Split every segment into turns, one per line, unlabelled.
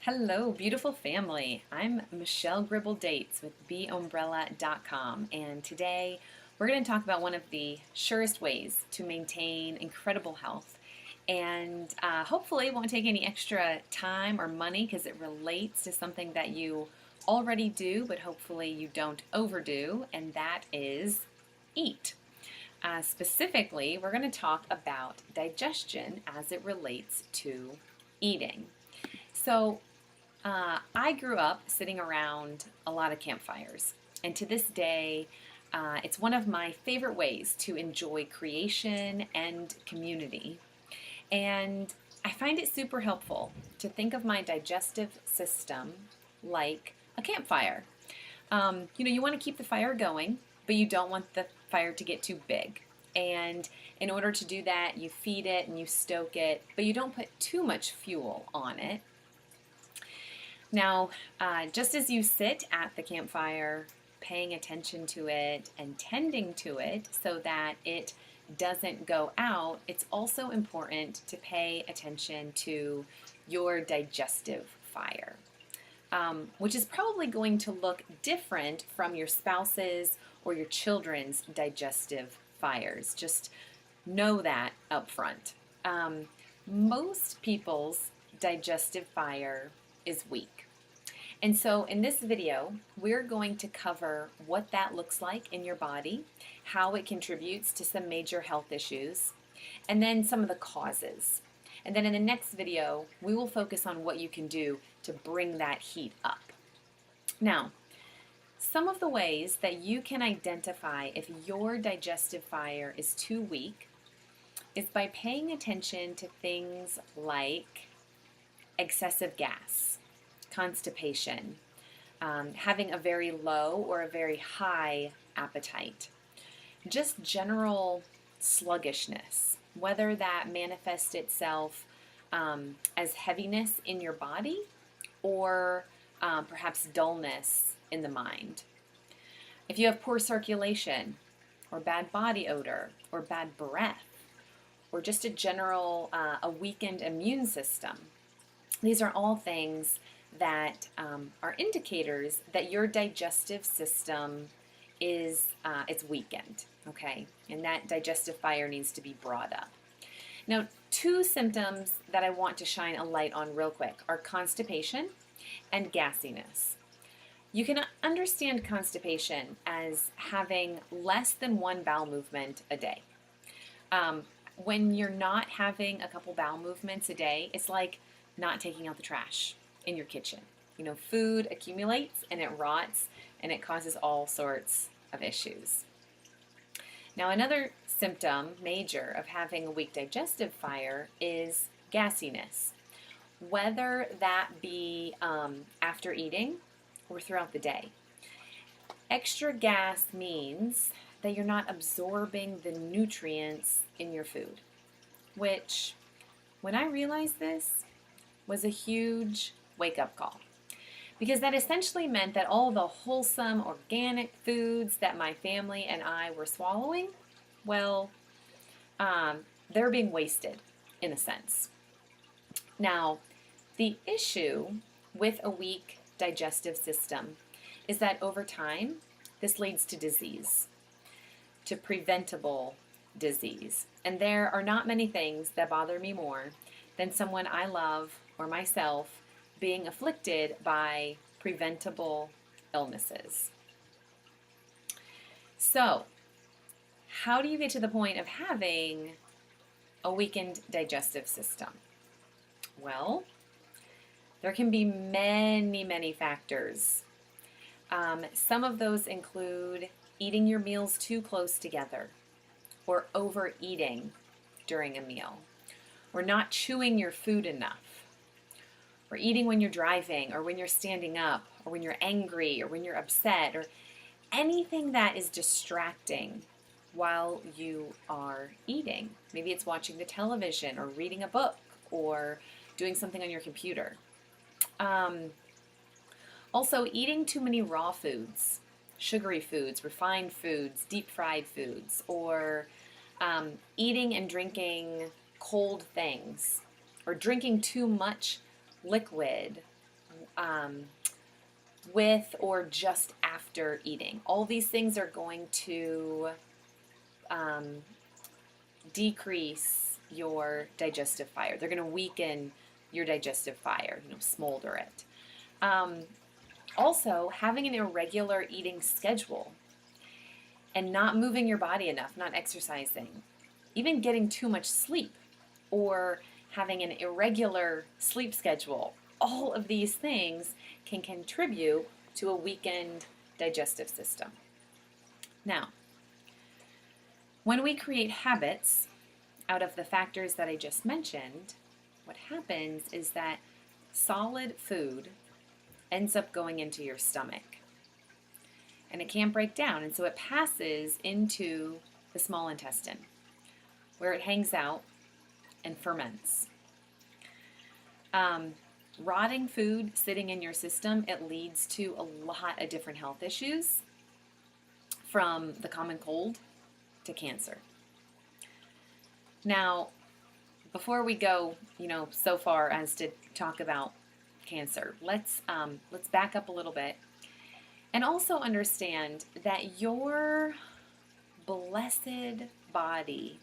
Hello, beautiful family. I'm Michelle Gribble Dates with BeUmbrella.com, and today we're going to talk about one of the surest ways to maintain incredible health. And hopefully, it won't take any extra time or money because it relates to something that you already do, but hopefully, you don't overdo, and that is eat. Specifically, we're going to talk about digestion as it relates to eating. So, I grew up sitting around a lot of campfires, and to this day, it's one of my favorite ways to enjoy creation and community. And I find it super helpful to think of my digestive system like a campfire. You want to keep the fire going, but you don't want the fire to get too big. And in order to do that, you feed it and you stoke it, but you don't put too much fuel on it. Now, just as you sit at the campfire, paying attention to it and tending to it so that it doesn't go out, it's also important to pay attention to your digestive fire, which is probably going to look different from your spouse's or your children's digestive fires. Just know that up front. Most people's digestive fire is weak. And so in this video, we're going to cover what that looks like in your body, how it contributes to some major health issues, and then some of the causes. And then in the next video, we will focus on what you can do to bring that heat up. Now, some of the ways that you can identify if your digestive fire is too weak is by paying attention to things like excessive gas, constipation, having a very low or a very high appetite, just general sluggishness, whether that manifests itself as heaviness in your body or perhaps dullness in the mind. If you have poor circulation or bad body odor or bad breath or just a general a weakened immune system, these are all things that are indicators that your digestive system is it's weakened, okay? And that digestive fire needs to be brought up. Now, two symptoms that I want to shine a light on real quick are constipation and gassiness. You can understand constipation as having less than one bowel movement a day. When you're not having a couple bowel movements a day, it's like not taking out the trash in your kitchen. Food accumulates and it rots and it causes all sorts of issues. Now, another symptom, major, of having a weak digestive fire is gassiness, whether that be after eating or throughout the day. Extra gas means that you're not absorbing the nutrients in your food, which, when I realized this, was a huge wake-up call, because that essentially meant that all the wholesome organic foods that my family and I were swallowing, well, they're being wasted in a sense. Now, the issue with a weak digestive system is that over time, this leads to disease, to preventable disease. And there are not many things that bother me more than someone I love or myself being afflicted by preventable illnesses. So, how do you get to the point of having a weakened digestive system? Well, there can be many factors. Some of those include eating your meals too close together, or overeating during a meal, or not chewing your food enough, or eating when you're driving, or when you're standing up, or when you're angry, or when you're upset, or anything that is distracting while you are eating. Maybe it's watching the television, or reading a book, or doing something on your computer. Also, eating too many raw foods, sugary foods, refined foods, deep fried foods, or eating and drinking cold things, or drinking too much liquid, with or just after eating. All these things are going to decrease your digestive fire. They're going to weaken your digestive fire, smolder it. Also, having an irregular eating schedule and not moving your body enough, not exercising, even getting too much sleep or having an irregular sleep schedule, all of these things can contribute to a weakened digestive system. Now, when we create habits out of the factors that I just mentioned, what happens is that solid food ends up going into your stomach. And it can't break down, and so it passes into the small intestine, where it hangs out and ferments. Rotting food sitting in your system, it leads to a lot of different health issues, from the common cold to cancer. Now, before we go, so far as to talk about cancer, let's back up a little bit and also understand that your blessed body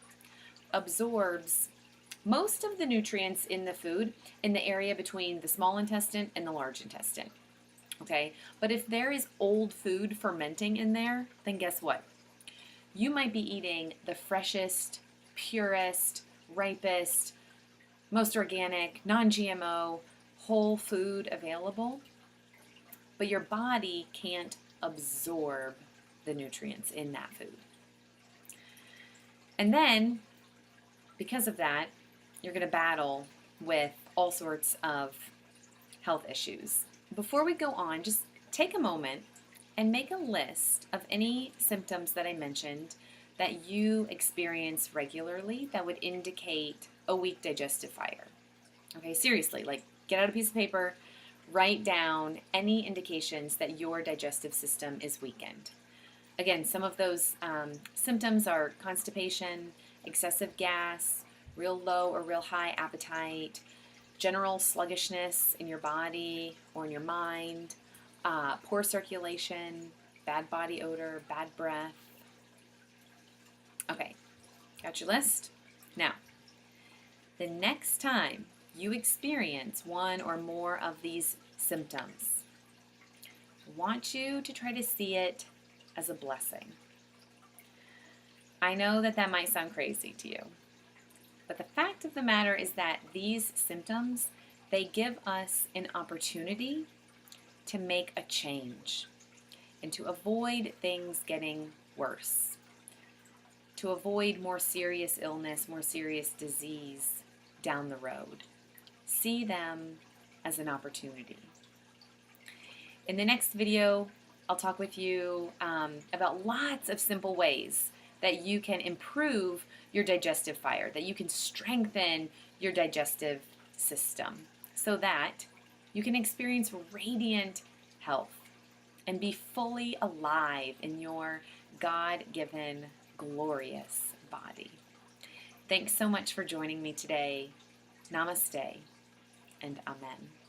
absorbs most of the nutrients in the food in the area between the small intestine and the large intestine. Okay? But if there is old food fermenting in there, then guess what? You might be eating the freshest, purest, ripest, most organic, non-GMO, whole food available, but your body can't absorb the nutrients in that food. And then, because of that, you're going to battle with all sorts of health issues. Before we go on, just take a moment and make a list of any symptoms that I mentioned that you experience regularly that would indicate a weak digestive fire. Okay, seriously, get out a piece of paper, write down any indications that your digestive system is weakened. Again, some of those symptoms are constipation, excessive gas, real low or real high appetite, general sluggishness in your body or in your mind, poor circulation, bad body odor, bad breath. Okay, got your list? Now, the next time you experience one or more of these symptoms, I want you to try to see it as a blessing. I know that might sound crazy to you, but the fact of the matter is that these symptoms, they give us an opportunity to make a change and to avoid things getting worse, to avoid more serious illness, more serious disease down the road. See them as an opportunity. In the next video, I'll talk with you about lots of simple ways that you can improve your digestive fire, that you can strengthen your digestive system so that you can experience radiant health and be fully alive in your God-given, glorious body. Thanks so much for joining me today. Namaste and Amen.